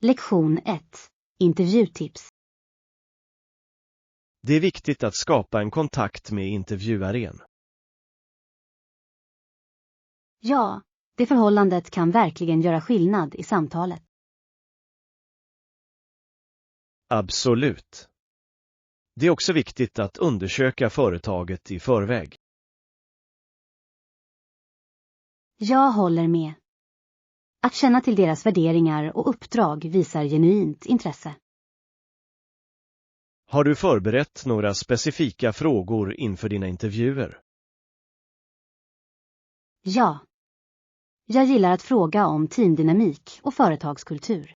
Lektion 1. Intervjutips. Det är viktigt att skapa en kontakt med intervjuaren. Ja, det förhållandet kan verkligen göra skillnad i samtalet. Absolut. Det är också viktigt att undersöka företaget i förväg. Jag håller med. Att känna till deras värderingar och uppdrag visar genuint intresse. Har du förberett några specifika frågor inför dina intervjuer? Ja. Jag gillar att fråga om teamdynamik och företagskultur.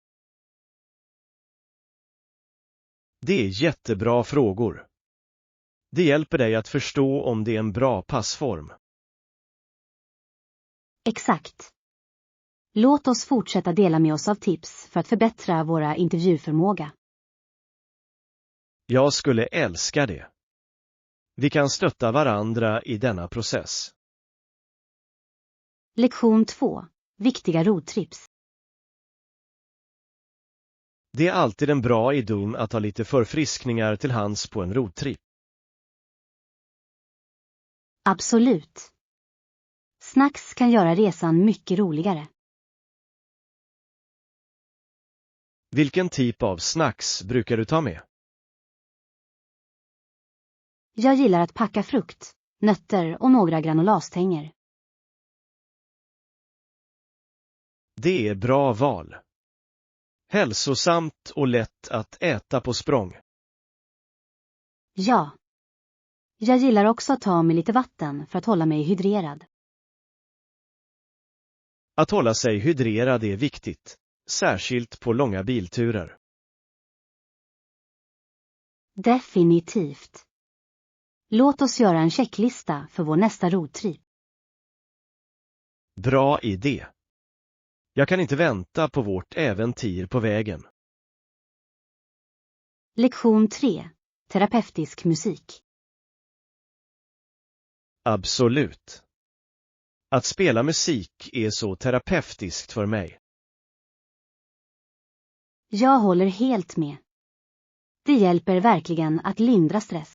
Det är jättebra frågor. Det hjälper dig att förstå om det är en bra passform. Exakt. Låt oss fortsätta dela med oss av tips för att förbättra våra intervjuförmåga. Jag skulle älska det. Vi kan stötta varandra i denna process. Lektion 2. Viktiga roadtrips. Det är alltid en bra idé att ha lite förfriskningar till hands på en roadtrip. Absolut. Snacks kan göra resan mycket roligare. Vilken typ av snacks brukar du ta med? Jag gillar att packa frukt, nötter och några granulastänger. Det är bra val. Hälsosamt och lätt att äta på språng. Ja. Jag gillar också att ta med lite vatten för att hålla mig hydrerad. Att hålla sig hydrerad är viktigt, särskilt på långa bilturer. Definitivt. Låt oss göra en checklista för vår nästa roadtrip. Bra idé. Jag kan inte vänta på vårt äventyr på vägen. Lektion 3. Terapeutisk musik. Absolut. Att spela musik är så terapeutiskt för mig. Jag håller helt med. Det hjälper verkligen att lindra stress.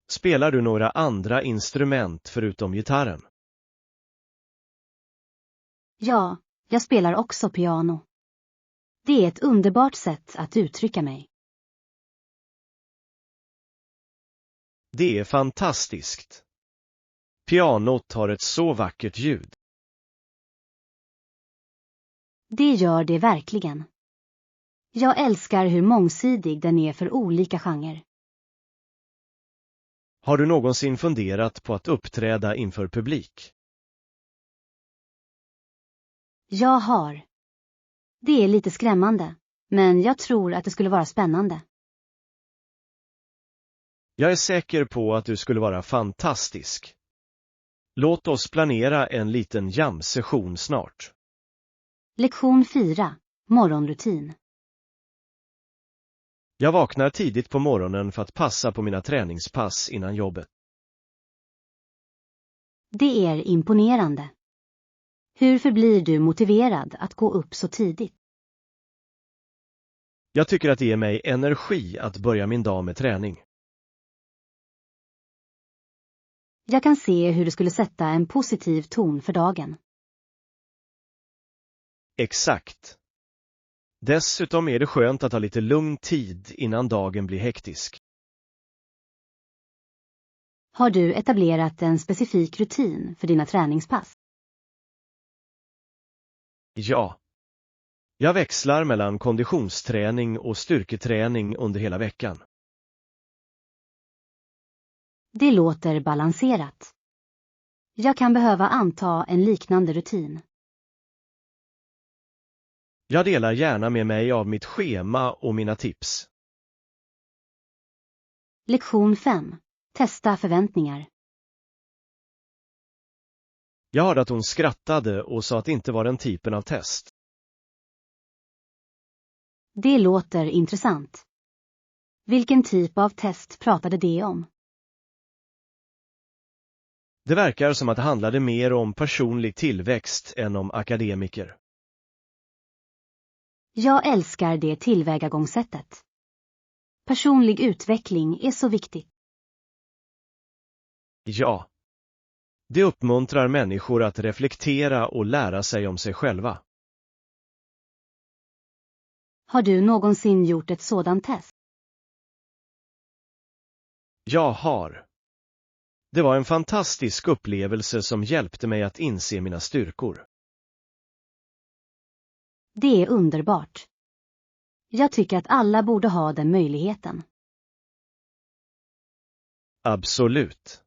Spelar du några andra instrument förutom gitarren? Ja, jag spelar också piano. Det är ett underbart sätt att uttrycka mig. Det är fantastiskt. Pianot har ett så vackert ljud. Det gör det verkligen. Jag älskar hur mångsidig den är för olika genrer. Har du någonsin funderat på att uppträda inför publik? Jag har. Det är lite skrämmande, men jag tror att det skulle vara spännande. Jag är säker på att du skulle vara fantastisk. Låt oss planera en liten jam-session snart. Lektion 4. Morgonrutin. Jag vaknar tidigt på morgonen för att passa på mina träningspass innan jobbet. Det är imponerande. Hur förblir du motiverad att gå upp så tidigt? Jag tycker att det ger mig energi att börja min dag med träning. Jag kan se hur du skulle sätta en positiv ton för dagen. Exakt. Dessutom är det skönt att ha lite lugn tid innan dagen blir hektisk. Har du etablerat en specifik rutin för dina träningspass? Ja. Jag växlar mellan konditionsträning och styrketräning under hela veckan. Det låter balanserat. Jag kan behöva anta en liknande rutin. Jag delar gärna med mig av mitt schema och mina tips. Lektion 5. Testa förväntningar. Jag hörde att hon skrattade och sa att det inte var den typen av test. Det låter intressant. Vilken typ av test pratade det om? Det verkar som att det handlade mer om personlig tillväxt än om akademiker. Jag älskar det tillvägagångssättet. Personlig utveckling är så viktigt. Ja. Det uppmuntrar människor att reflektera och lära sig om sig själva. Har du någonsin gjort ett sådant test? Jag har. Det var en fantastisk upplevelse som hjälpte mig att inse mina styrkor. Det är underbart. Jag tycker att alla borde ha den möjligheten. Absolut.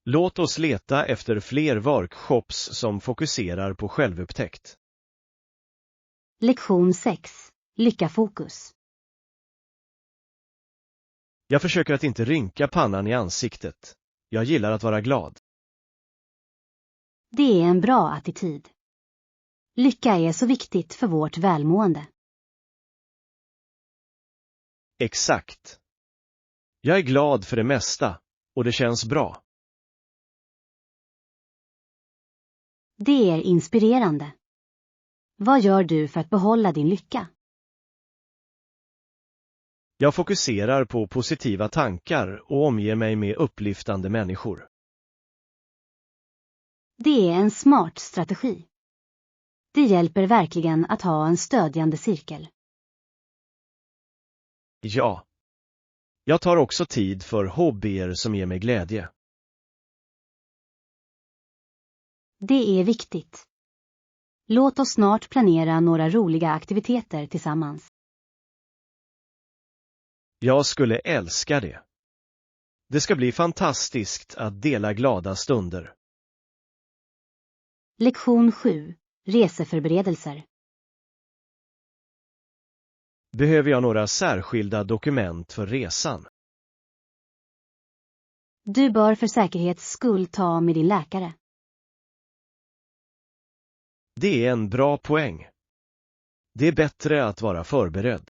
Låt oss leta efter fler workshops som fokuserar på självupptäckt. Lektion 6. Lyckafokus. Jag försöker att inte rynka pannan i ansiktet. Jag gillar att vara glad. Det är en bra attityd. Lycka är så viktigt för vårt välmående. Exakt. Jag är glad för det mesta, och det känns bra. Det är inspirerande. Vad gör du för att behålla din lycka? Jag fokuserar på positiva tankar och omger mig med upplyftande människor. Det är en smart strategi. Det hjälper verkligen att ha en stödjande cirkel. Ja. Jag tar också tid för hobbyer som ger mig glädje. Det är viktigt. Låt oss snart planera några roliga aktiviteter tillsammans. Jag skulle älska det. Det ska bli fantastiskt att dela glada stunder. Lektion 7. Reseförberedelser. Behöver jag några särskilda dokument för resan? Du bör för säkerhets skull ta med din läkare. Det är en bra poäng. Det är bättre att vara förberedd.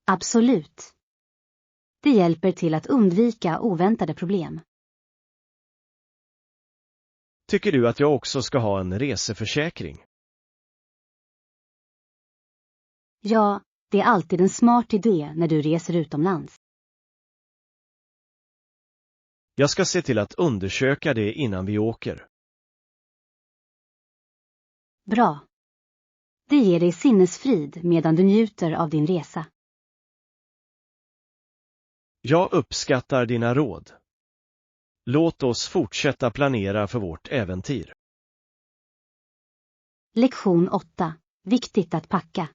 Absolut. Det hjälper till att undvika oväntade problem. Tycker du att jag också ska ha en reseförsäkring? Ja, det är alltid en smart idé när du reser utomlands. Jag ska se till att undersöka det innan vi åker. Bra. Det ger dig sinnesfrid medan du njuter av din resa. Jag uppskattar dina råd. Låt oss fortsätta planera för vårt äventyr. Lektion 8. Viktigt att packa.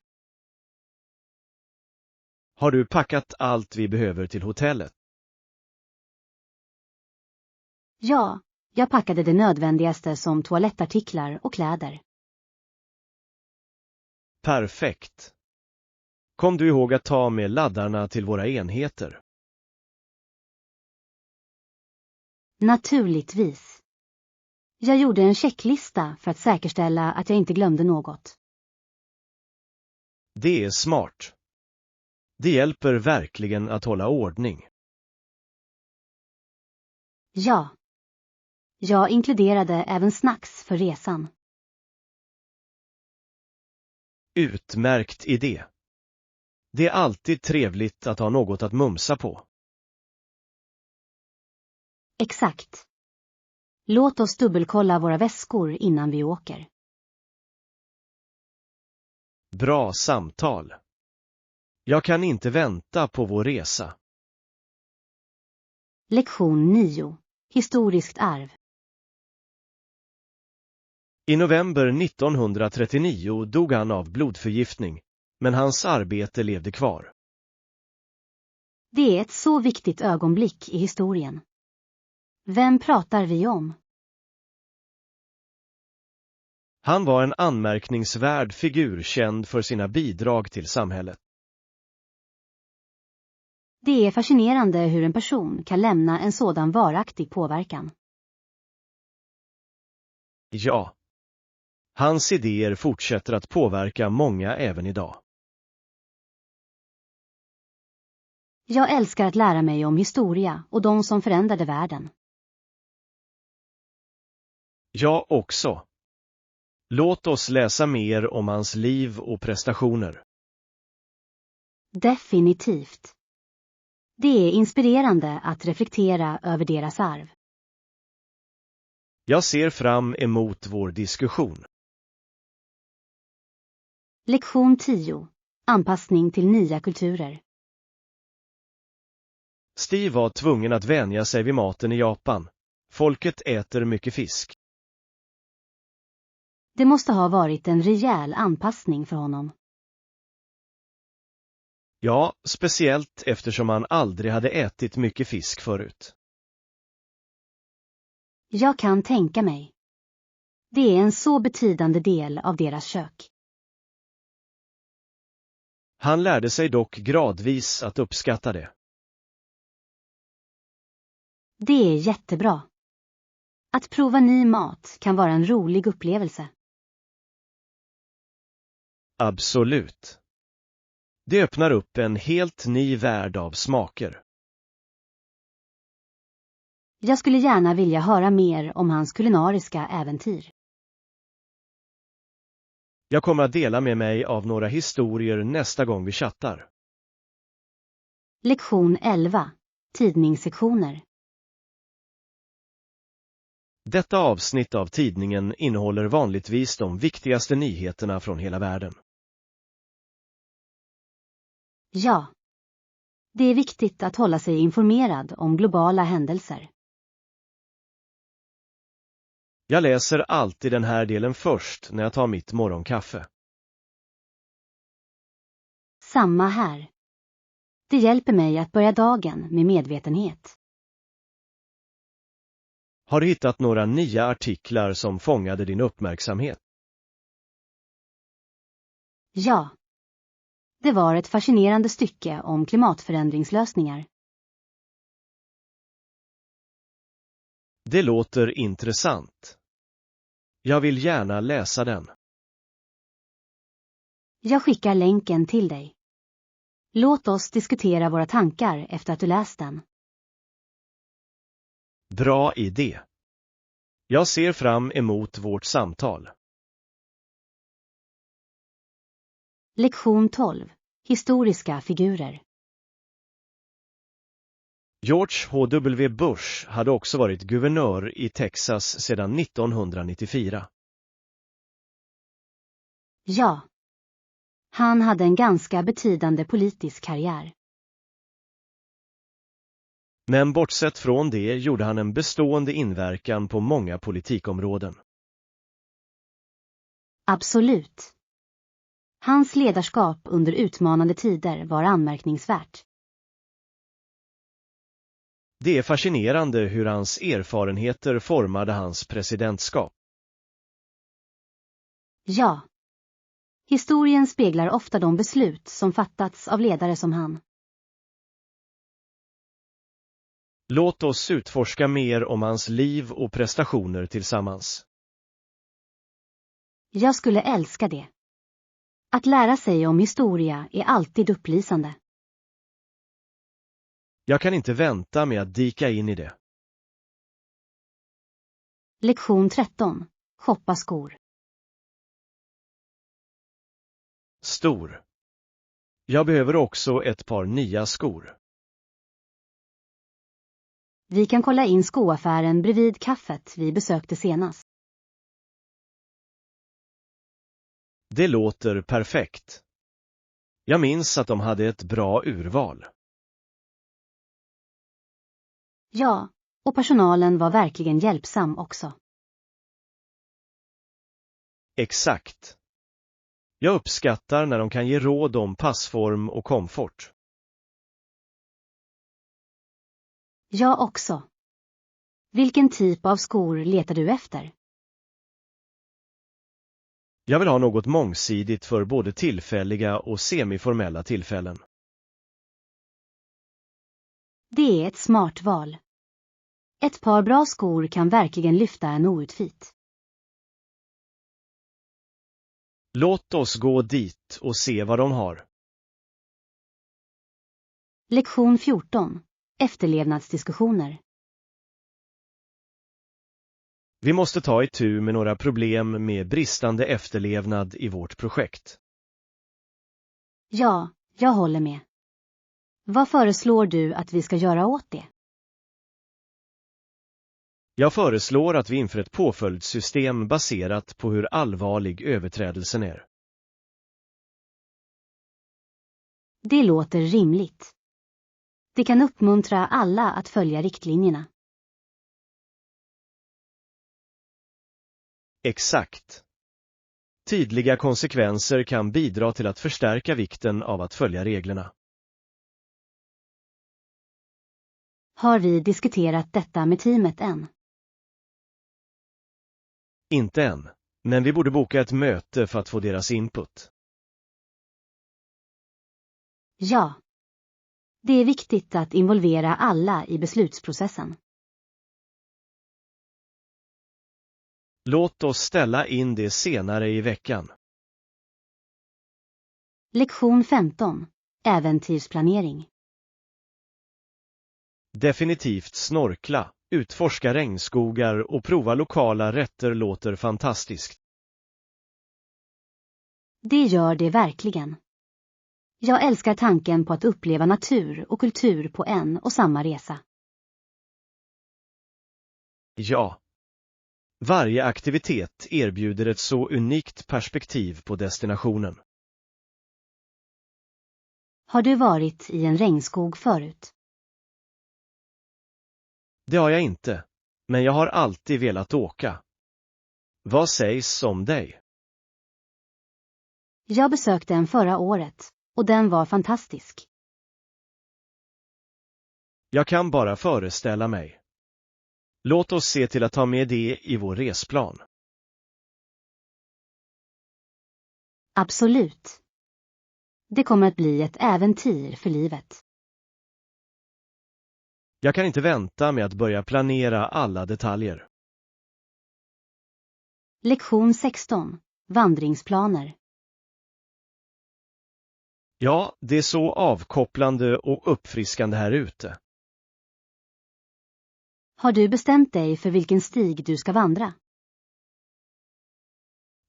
Har du packat allt vi behöver till hotellet? Ja, jag packade det nödvändigaste som toalettartiklar och kläder. Perfekt. Kom du ihåg att ta med laddarna till våra enheter? Naturligtvis. Jag gjorde en checklista för att säkerställa att jag inte glömde något. Det är smart. Det hjälper verkligen att hålla ordning. Ja. Jag inkluderade även snacks för resan. Utmärkt idé. Det är alltid trevligt att ha något att mumsa på. Exakt. Låt oss dubbelkolla våra väskor innan vi åker. Bra samtal. Jag kan inte vänta på vår resa. Lektion 9. Historiskt arv. I november 1939 dog han av blodförgiftning, men hans arbete levde kvar. Det är ett så viktigt ögonblick i historien. Vem pratar vi om? Han var en anmärkningsvärd figur känd för sina bidrag till samhället. Det är fascinerande hur en person kan lämna en sådan varaktig påverkan. Ja. Hans idéer fortsätter att påverka många även idag. Jag älskar att lära mig om historia och de som förändrade världen. Jag också. Låt oss läsa mer om hans liv och prestationer. Definitivt. Det är inspirerande att reflektera över deras arv. Jag ser fram emot vår diskussion. Lektion 10. Anpassning till nya kulturer. Steve var tvungen att vänja sig vid maten i Japan. Folket äter mycket fisk. Det måste ha varit en rejäl anpassning för honom. Ja, speciellt eftersom han aldrig hade ätit mycket fisk förut. Jag kan tänka mig. Det är en så betydande del av deras kök. Han lärde sig dock gradvis att uppskatta det. Det är jättebra. Att prova ny mat kan vara en rolig upplevelse. Absolut. Det öppnar upp en helt ny värld av smaker. Jag skulle gärna vilja höra mer om hans kulinariska äventyr. Jag kommer att dela med mig av några historier nästa gång vi chattar. Lektion 11. Tidningssektioner. Detta avsnitt av tidningen innehåller vanligtvis de viktigaste nyheterna från hela världen. Ja. Det är viktigt att hålla sig informerad om globala händelser. Jag läser alltid den här delen först när jag tar mitt morgonkaffe. Samma här. Det hjälper mig att börja dagen med medvetenhet. Har du hittat några nya artiklar som fångade din uppmärksamhet? Ja. Det var ett fascinerande stycke om klimatförändringslösningar. Det låter intressant. Jag vill gärna läsa den. Jag skickar länken till dig. Låt oss diskutera våra tankar efter att du läst den. Bra idé. Jag ser fram emot vårt samtal. Lektion 12. Historiska figurer. George H.W. Bush hade också varit guvernör i Texas sedan 1994. Ja. Han hade en ganska betydande politisk karriär. Men bortsett från det gjorde han en bestående inverkan på många politikområden. Absolut. Hans ledarskap under utmanande tider var anmärkningsvärt. Det är fascinerande hur hans erfarenheter formade hans presidentskap. Ja. Historien speglar ofta de beslut som fattats av ledare som han. Låt oss utforska mer om hans liv och prestationer tillsammans. Jag skulle älska det. Att lära sig om historia är alltid upplysande. Jag kan inte vänta med att dyka in i det. Lektion 13. Shoppa skor. Stor. Jag behöver också ett par nya skor. Vi kan kolla in skoaffären bredvid kaffet vi besökte senast. Det låter perfekt. Jag minns att de hade ett bra urval. Ja, och personalen var verkligen hjälpsam också. Exakt. Jag uppskattar när de kan ge råd om passform och komfort. Jag också. Vilken typ av skor letar du efter? Jag vill ha något mångsidigt för både tillfälliga och semiformella tillfällen. Det är ett smart val. Ett par bra skor kan verkligen lyfta en outfit. Låt oss gå dit och se vad de har. Lektion 14. Efterlevnadsdiskussioner. Vi måste ta itu med några problem med bristande efterlevnad i vårt projekt. Ja, jag håller med. Vad föreslår du att vi ska göra åt det? Jag föreslår att vi inför ett påföljdssystem baserat på hur allvarlig överträdelsen är. Det låter rimligt. Det kan uppmuntra alla att följa riktlinjerna. Exakt. Tydliga konsekvenser kan bidra till att förstärka vikten av att följa reglerna. Har vi diskuterat detta med teamet än? Inte än, men vi borde boka ett möte för att få deras input. Ja. Det är viktigt att involvera alla i beslutsprocessen. Låt oss ställa in det senare i veckan. Lektion 15. Äventyrsplanering. Definitivt snorkla, utforska regnskogar och prova lokala rätter låter fantastiskt. Det gör det verkligen. Jag älskar tanken på att uppleva natur och kultur på en och samma resa. Ja. Varje aktivitet erbjuder ett så unikt perspektiv på destinationen. Har du varit i en regnskog förut? Det har jag inte, men jag har alltid velat åka. Vad sägs om dig? Jag besökte en förra året och den var fantastisk. Jag kan bara föreställa mig. Låt oss se till att ta med det i vår resplan. Absolut. Det kommer att bli ett äventyr för livet. Jag kan inte vänta med att börja planera alla detaljer. Lektion 16. Vandringsplaner. Ja, det är så avkopplande och uppfriskande här ute. Har du bestämt dig för vilken stig du ska vandra?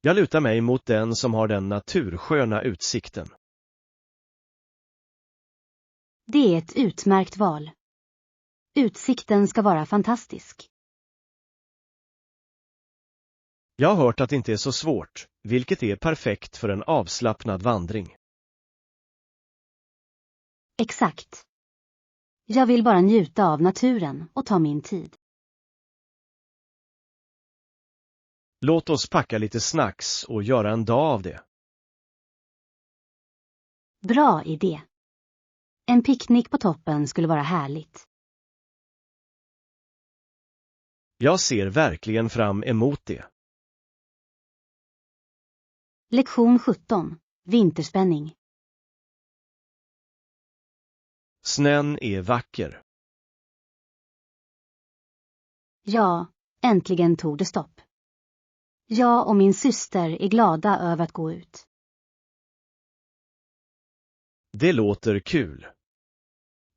Jag lutar mig mot den som har den natursköna utsikten. Det är ett utmärkt val. Utsikten ska vara fantastisk. Jag har hört att det inte är så svårt, vilket är perfekt för en avslappnad vandring. Exakt. Jag vill bara njuta av naturen och ta min tid. Låt oss packa lite snacks och göra en dag av det. Bra idé. En picknick på toppen skulle vara härligt. Jag ser verkligen fram emot det. Lektion 17. Vinterspänning. Snön är vacker. Ja, äntligen tog det stopp. Jag och min syster är glada över att gå ut. Det låter kul.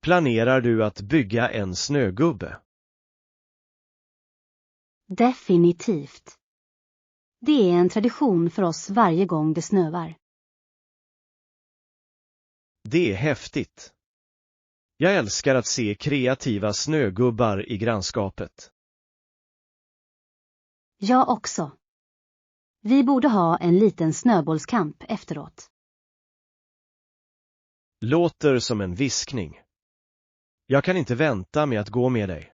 Planerar du att bygga en snögubbe? Definitivt. Det är en tradition för oss varje gång det snöar. Det är häftigt. Jag älskar att se kreativa snögubbar i grannskapet. Jag också. Vi borde ha en liten snöbollskamp efteråt. Låter som en viskning. Jag kan inte vänta med att gå med dig.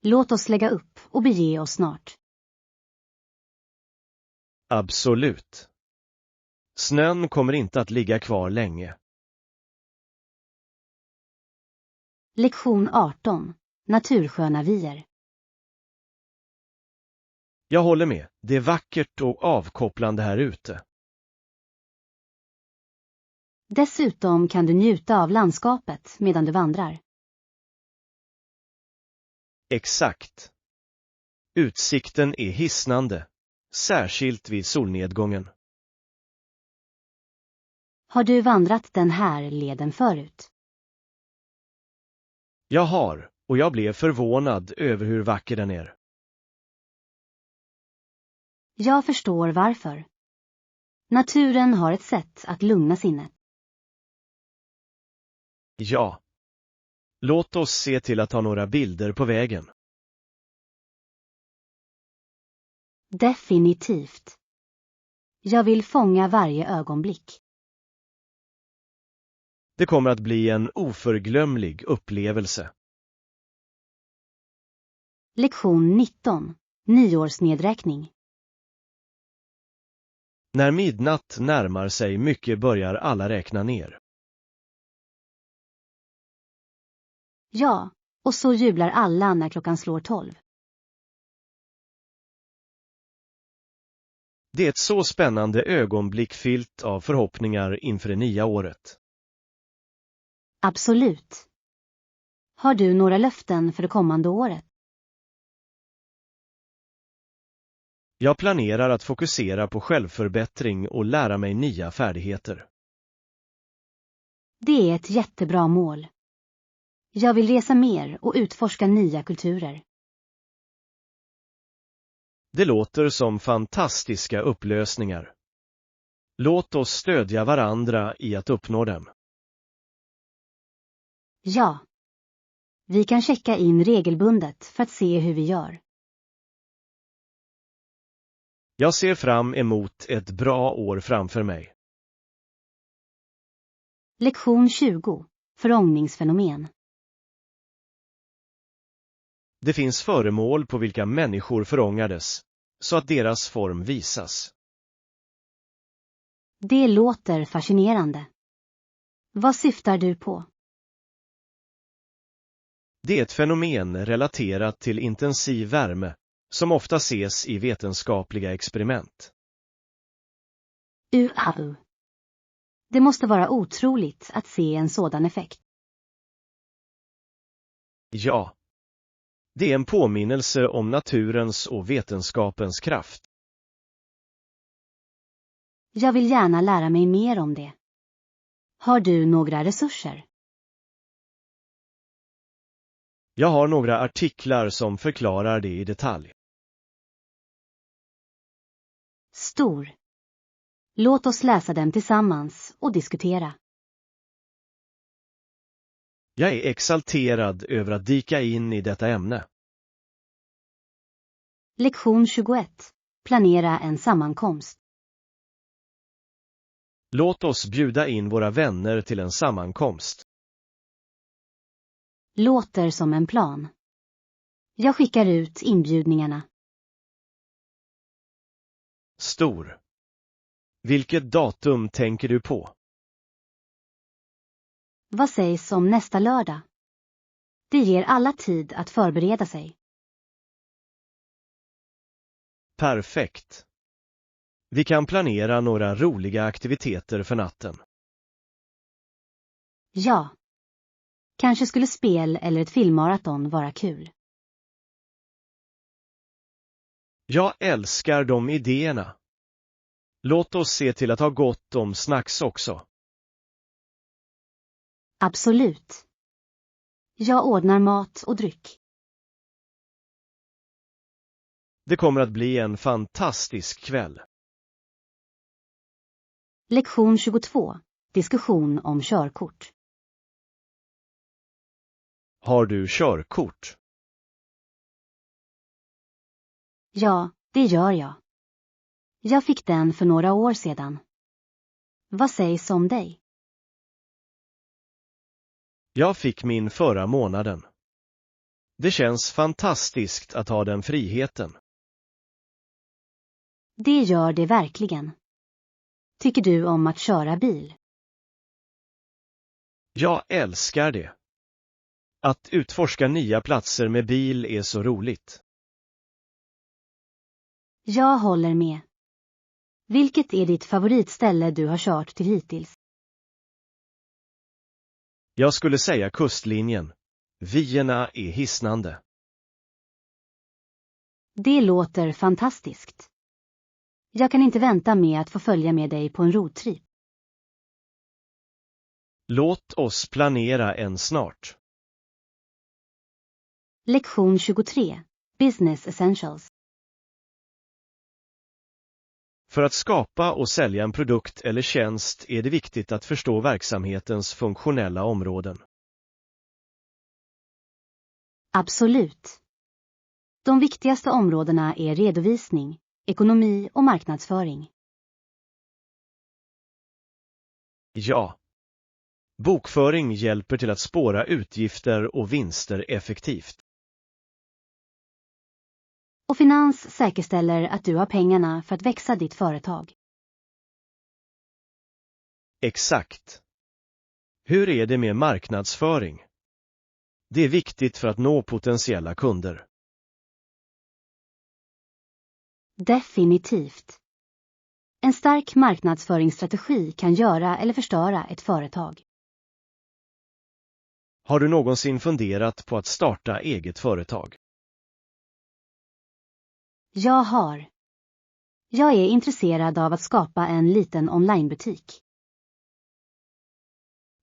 Låt oss lägga upp och bege oss snart. Absolut. Snön kommer inte att ligga kvar länge. Lektion 18. Natursköna vyer. Jag håller med. Det är vackert och avkopplande här ute. Dessutom kan du njuta av landskapet medan du vandrar. Exakt. Utsikten är hisnande, särskilt vid solnedgången. Har du vandrat den här leden förut? Jag har, och jag blev förvånad över hur vacker den är. Jag förstår varför. Naturen har ett sätt att lugna sinnet. Ja. Låt oss se till att ta några bilder på vägen. Definitivt. Jag vill fånga varje ögonblick. Det kommer att bli en oförglömlig upplevelse. Lektion 19. Nyårsnedräkning. När midnatt närmar sig mycket börjar alla räkna ner. Ja, och så jublar alla när klockan slår 12. Det är ett så spännande ögonblick fyllt av förhoppningar inför det nya året. Absolut. Har du några löften för det kommande året? Jag planerar att fokusera på självförbättring och lära mig nya färdigheter. Det är ett jättebra mål. Jag vill resa mer och utforska nya kulturer. Det låter som fantastiska upplösningar. Låt oss stödja varandra i att uppnå dem. Ja. Vi kan checka in regelbundet för att se hur vi gör. Jag ser fram emot ett bra år framför mig. Lektion 20. Förångningsfenomen. Det finns föremål på vilka människor förångades, så att deras form visas. Det låter fascinerande. Vad syftar du på? Det är ett fenomen relaterat till intensiv värme, som ofta ses i vetenskapliga experiment. Uau. Det måste vara otroligt att se en sådan effekt. Ja. Det är en påminnelse om naturens och vetenskapens kraft. Jag vill gärna lära mig mer om det. Har du några resurser? Jag har några artiklar som förklarar det i detalj. Stor. Låt oss läsa dem tillsammans och diskutera. Jag är exalterad över att dyka in i detta ämne. Lektion 21. Planera en sammankomst. Låt oss bjuda in våra vänner till en sammankomst. Låter som en plan. Jag skickar ut inbjudningarna. Stor. Vilket datum tänker du på? Vad sägs om nästa lördag? Det ger alla tid att förbereda sig. Perfekt. Vi kan planera några roliga aktiviteter för natten. Ja. Kanske skulle spel eller ett filmmaraton vara kul. Jag älskar de idéerna. Låt oss se till att ha gott om snacks också. Absolut. Jag ordnar mat och dryck. Det kommer att bli en fantastisk kväll. Lektion 22. Diskussion om körkort. Har du körkort? Ja, det gör jag. Jag fick den för några år sedan. Vad sägs om dig? Jag fick min förra månaden. Det känns fantastiskt att ha den friheten. Det gör det verkligen. Tycker du om att köra bil? Jag älskar det. Att utforska nya platser med bil är så roligt. Jag håller med. Vilket är ditt favoritställe du har kört till hittills? Jag skulle säga kustlinjen. Vyerna är hisnande. Det låter fantastiskt. Jag kan inte vänta med att få följa med dig på en roadtrip. Låt oss planera en snart. Lektion 23. Business Essentials. För att skapa och sälja en produkt eller tjänst är det viktigt att förstå verksamhetens funktionella områden. Absolut. De viktigaste områdena är redovisning, ekonomi och marknadsföring. Ja. Bokföring hjälper till att spåra utgifter och vinster effektivt. Och finans säkerställer att du har pengarna för att växa ditt företag. Exakt. Hur är det med marknadsföring? Det är viktigt för att nå potentiella kunder. Definitivt. En stark marknadsföringsstrategi kan göra eller förstöra ett företag. Har du någonsin funderat på att starta eget företag? Jag har. Jag är intresserad av att skapa en liten onlinebutik.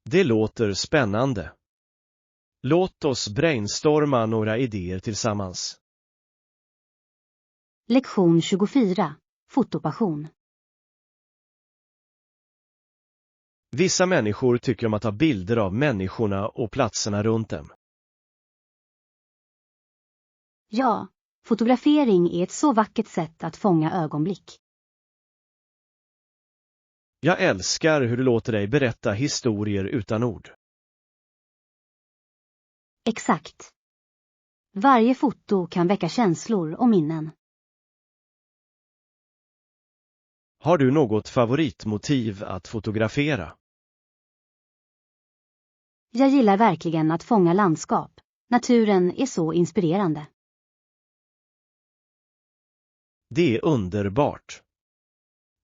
Det låter spännande. Låt oss brainstorma några idéer tillsammans. Lektion 24. Fotopassion. Vissa människor tycker om att ta bilder av människorna och platserna runt dem. Ja, fotografering är ett så vackert sätt att fånga ögonblick. Jag älskar hur du låter dig berätta historier utan ord. Exakt. Varje foto kan väcka känslor och minnen. Har du något favoritmotiv att fotografera? Jag gillar verkligen att fånga landskap. Naturen är så inspirerande. Det är underbart.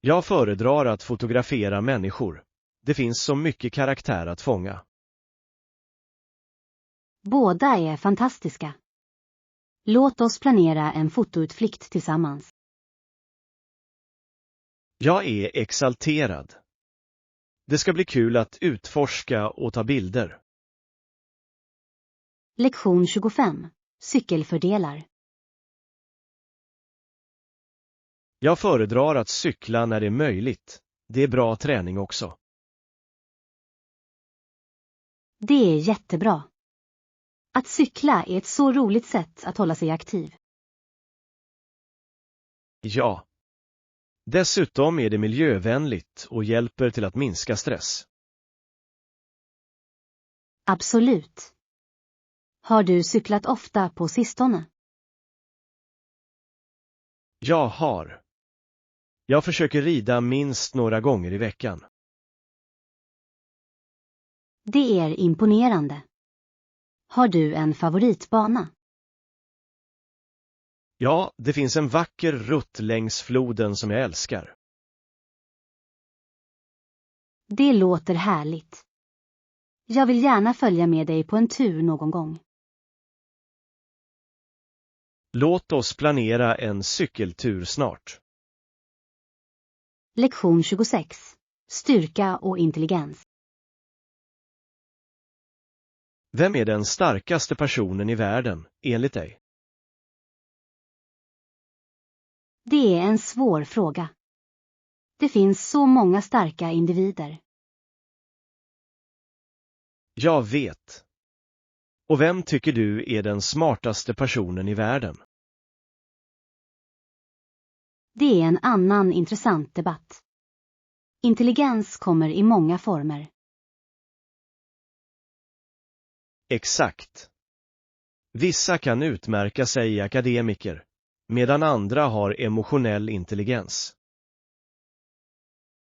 Jag föredrar att fotografera människor. Det finns så mycket karaktär att fånga. Båda är fantastiska. Låt oss planera en fotoutflykt tillsammans. Jag är exalterad. Det ska bli kul att utforska och ta bilder. Lektion 25. Cykelfördelar. Jag föredrar att cykla när det är möjligt. Det är bra träning också. Det är jättebra. Att cykla är ett så roligt sätt att hålla sig aktiv. Ja. Dessutom är det miljövänligt och hjälper till att minska stress. Absolut. Har du cyklat ofta på sistone? Jag har. Jag försöker rida minst några gånger i veckan. Det är imponerande. Har du en favoritbana? Ja, det finns en vacker rutt längs floden som jag älskar. Det låter härligt. Jag vill gärna följa med dig på en tur någon gång. Låt oss planera en cykeltur snart. Lektion 26. Styrka och intelligens. Vem är den starkaste personen i världen, enligt dig? Det är en svår fråga. Det finns så många starka individer. Jag vet. Och vem tycker du är den smartaste personen i världen? Det är en annan intressant debatt. Intelligens kommer i många former. Exakt. Vissa kan utmärka sig i akademiker, medan andra har emotionell intelligens.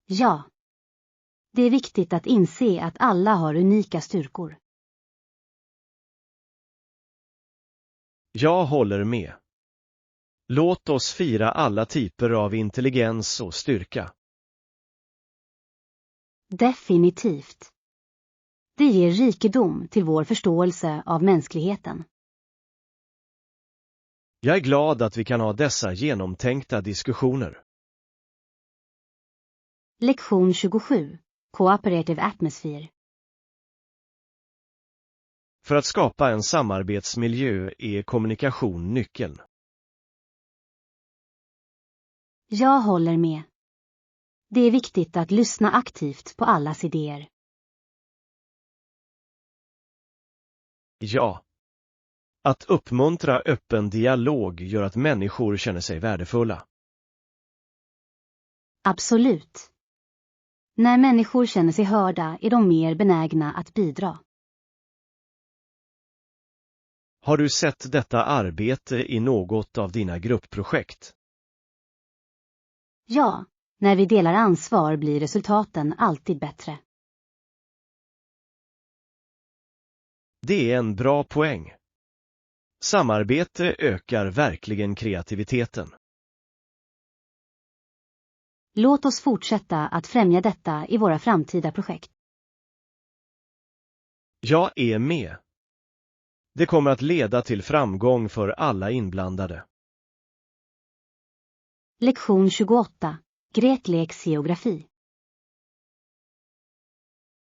Ja. Det är viktigt att inse att alla har unika styrkor. Jag håller med. Låt oss fira alla typer av intelligens och styrka. Definitivt. Det ger rikedom till vår förståelse av mänskligheten. Jag är glad att vi kan ha dessa genomtänkta diskussioner. Lektion 27. Cooperative Atmosphere. För att skapa en samarbetsmiljö är kommunikation nyckeln. Jag håller med. Det är viktigt att lyssna aktivt på allas idéer. Ja. Att uppmuntra öppen dialog gör att människor känner sig värdefulla. Absolut. När människor känner sig hörda är de mer benägna att bidra. Har du sett detta arbete i något av dina gruppprojekt? Ja, när vi delar ansvar blir resultaten alltid bättre. Det är en bra poäng. Samarbete ökar verkligen kreativiteten. Låt oss fortsätta att främja detta i våra framtida projekt. Jag är med. Det kommer att leda till framgång för alla inblandade. Lektion 28. Gretleks geografi.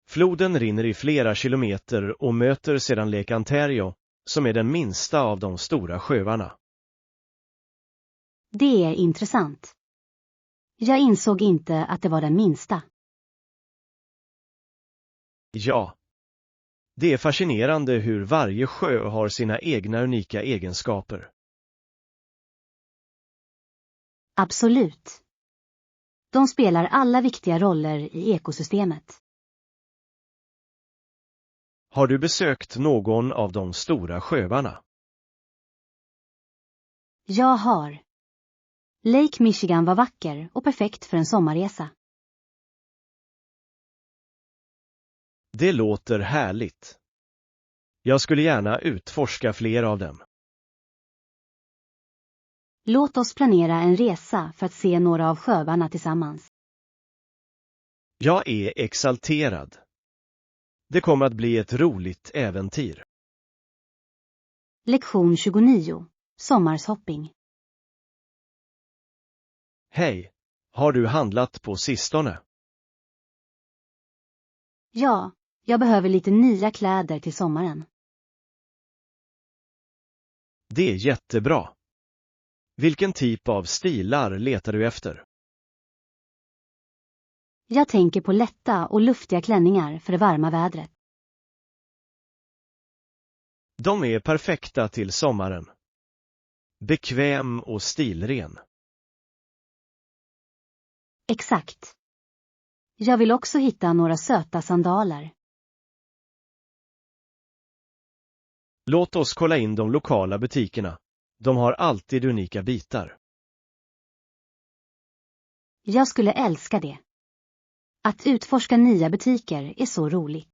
Floden rinner i flera kilometer och möter sedan Lake Ontario, som är den minsta av de stora sjöarna. Det är intressant. Jag insåg inte att det var den minsta. Ja. Det är fascinerande hur varje sjö har sina egna unika egenskaper. Absolut. De spelar alla viktiga roller i ekosystemet. Har du besökt någon av de stora sjöarna? Jag har. Lake Michigan var vacker och perfekt för en sommarresa. Det låter härligt. Jag skulle gärna utforska fler av dem. Låt oss planera en resa för att se några av sjöarna tillsammans. Jag är exalterad. Det kommer att bli ett roligt äventyr. Lektion 29. Sommarshopping. Hej, har du handlat på sistone? Ja, jag behöver lite nya kläder till sommaren. Det är jättebra. Vilken typ av stilar letar du efter? Jag tänker på lätta och luftiga klänningar för det varma vädret. De är perfekta till sommaren. Bekväm och stilren. Exakt. Jag vill också hitta några söta sandaler. Låt oss kolla in de lokala butikerna. De har alltid unika bitar. Jag skulle älska det. Att utforska nya butiker är så roligt.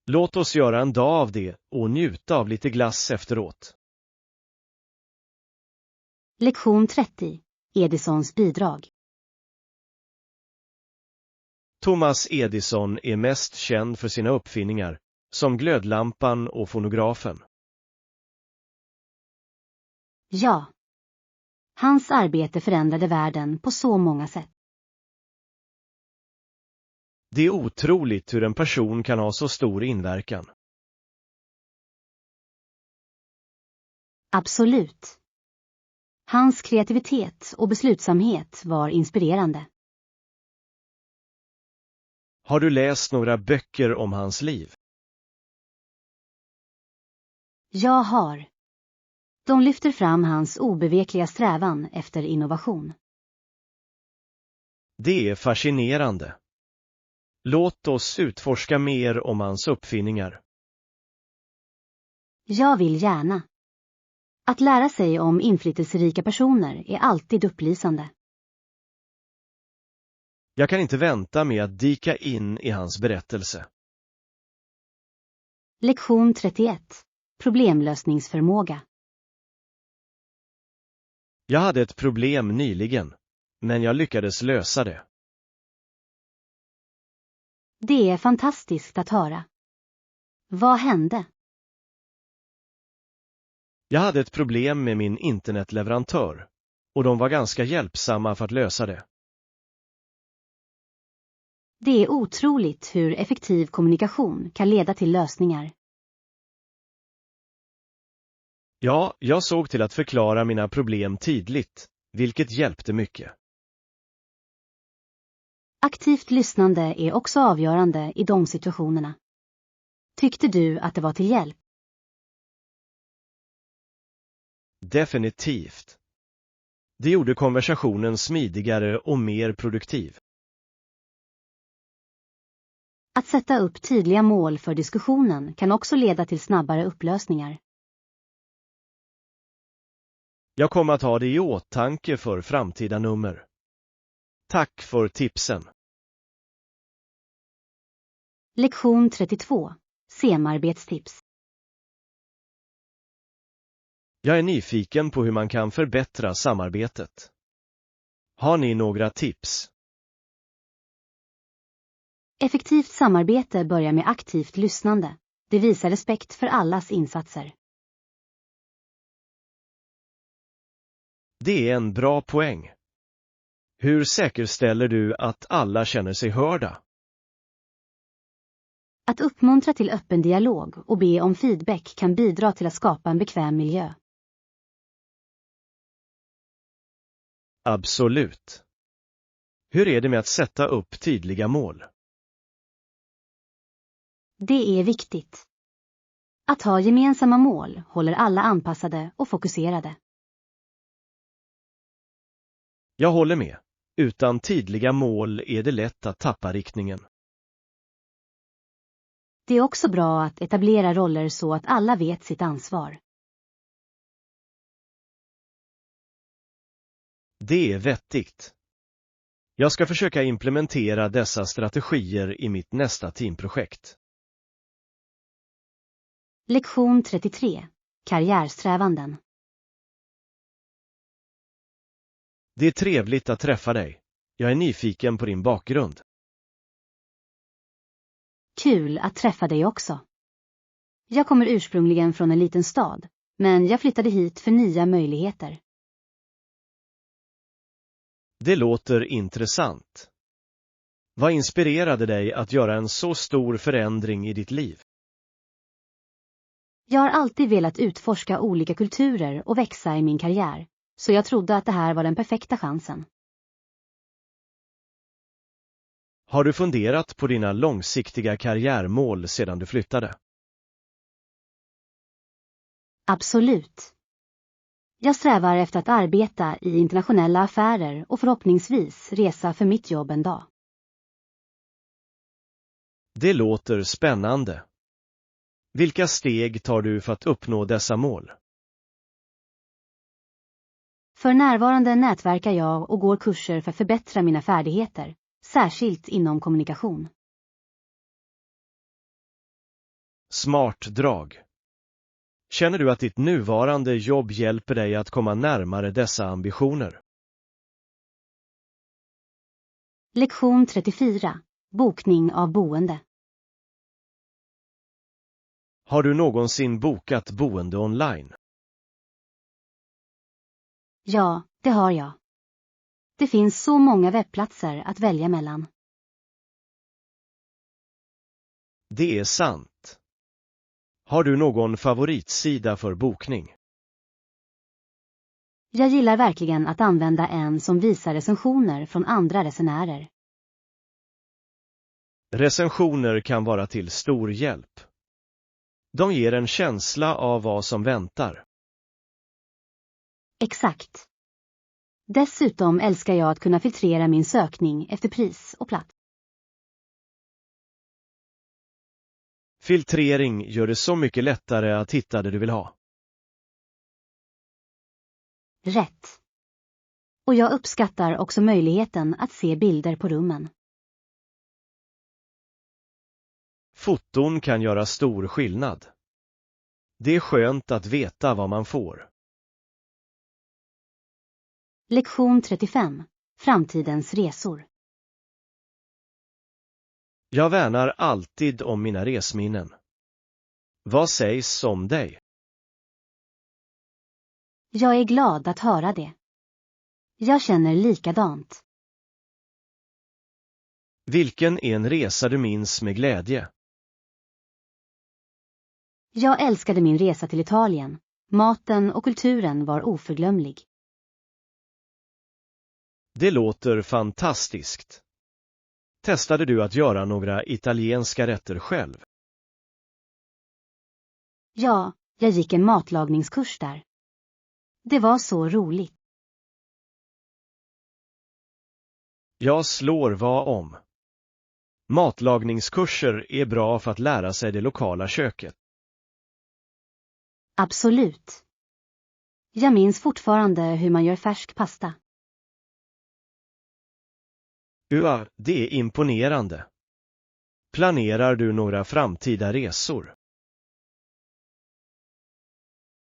Låt oss göra en dag av det och njuta av lite glass efteråt. Lektion 30. Edisons bidrag. Thomas Edison är mest känd för sina uppfinningar, som glödlampan och fonografen. Ja. Hans arbete förändrade världen på så många sätt. Det är otroligt hur en person kan ha så stor inverkan. Absolut. Hans kreativitet och beslutsamhet var inspirerande. Har du läst några böcker om hans liv? Jag har. De lyfter fram hans obevekliga strävan efter innovation. Det är fascinerande. Låt oss utforska mer om hans uppfinningar. Jag vill gärna. Att lära sig om inflytelserika personer är alltid upplysande. Jag kan inte vänta med att dyka in i hans berättelse. Lektion 31. Problemlösningsförmåga. Jag hade ett problem nyligen, men jag lyckades lösa det. Det är fantastiskt att höra. Vad hände? Jag hade ett problem med min internetleverantör, och de var ganska hjälpsamma för att lösa det. Det är otroligt hur effektiv kommunikation kan leda till lösningar. Ja, jag såg till att förklara mina problem tydligt, vilket hjälpte mycket. Aktivt lyssnande är också avgörande i de situationerna. Tyckte du att det var till hjälp? Definitivt. Det gjorde konversationen smidigare och mer produktiv. Att sätta upp tydliga mål för diskussionen kan också leda till snabbare upplösningar. Jag kommer att ha det i åtanke för framtida nummer. Tack för tipsen. Lektion 32. Samarbetstips. Jag är nyfiken på hur man kan förbättra samarbetet. Har ni några tips? Effektivt samarbete börjar med aktivt lyssnande. Det visar respekt för allas insatser. Det är en bra poäng. Hur säkerställer du att alla känner sig hörda? Att uppmuntra till öppen dialog och be om feedback kan bidra till att skapa en bekväm miljö. Absolut. Hur är det med att sätta upp tydliga mål? Det är viktigt. Att ha gemensamma mål håller alla anpassade och fokuserade. Jag håller med. Utan tydliga mål är det lätt att tappa riktningen. Det är också bra att etablera roller så att alla vet sitt ansvar. Det är vettigt. Jag ska försöka implementera dessa strategier i mitt nästa teamprojekt. Lektion 33. Karriärsträvanden. Det är trevligt att träffa dig. Jag är nyfiken på din bakgrund. Kul att träffa dig också. Jag kommer ursprungligen från en liten stad, men jag flyttade hit för nya möjligheter. Det låter intressant. Vad inspirerade dig att göra en så stor förändring i ditt liv? Jag har alltid velat utforska olika kulturer och växa i min karriär, så jag trodde att det här var den perfekta chansen. Har du funderat på dina långsiktiga karriärmål sedan du flyttade? Absolut. Jag strävar efter att arbeta i internationella affärer och förhoppningsvis resa för mitt jobb en dag. Det låter spännande. Vilka steg tar du för att uppnå dessa mål? För närvarande nätverkar jag och går kurser för att förbättra mina färdigheter, särskilt inom kommunikation. Smart drag. Känner du att ditt nuvarande jobb hjälper dig att komma närmare dessa ambitioner? Lektion 34. Bokning av boende. Har du någonsin bokat boende online? Ja, det har jag. Det finns så många webbplatser att välja mellan. Det är sant. Har du någon favoritsida för bokning? Jag gillar verkligen att använda en som visar recensioner från andra resenärer. Recensioner kan vara till stor hjälp. De ger en känsla av vad som väntar. Exakt. Dessutom älskar jag att kunna filtrera min sökning efter pris och plats. Filtrering gör det så mycket lättare att hitta det du vill ha. Rätt. Och jag uppskattar också möjligheten att se bilder på rummen. Foton kan göra stor skillnad. Det är skönt att veta vad man får. Lektion 35. Framtidens resor. Jag värnar alltid om mina resminnen. Vad sägs om dig? Jag är glad att höra det. Jag känner likadant. Vilken är en resa du minns med glädje? Jag älskade min resa till Italien. Maten och kulturen var oförglömlig. Det låter fantastiskt. Testade du att göra några italienska rätter själv? Ja, jag gick en matlagningskurs där. Det var så roligt. Jag slår vad om. Matlagningskurser är bra för att lära sig det lokala köket. Absolut. Jag minns fortfarande hur man gör färsk pasta. Det är imponerande. Planerar du några framtida resor?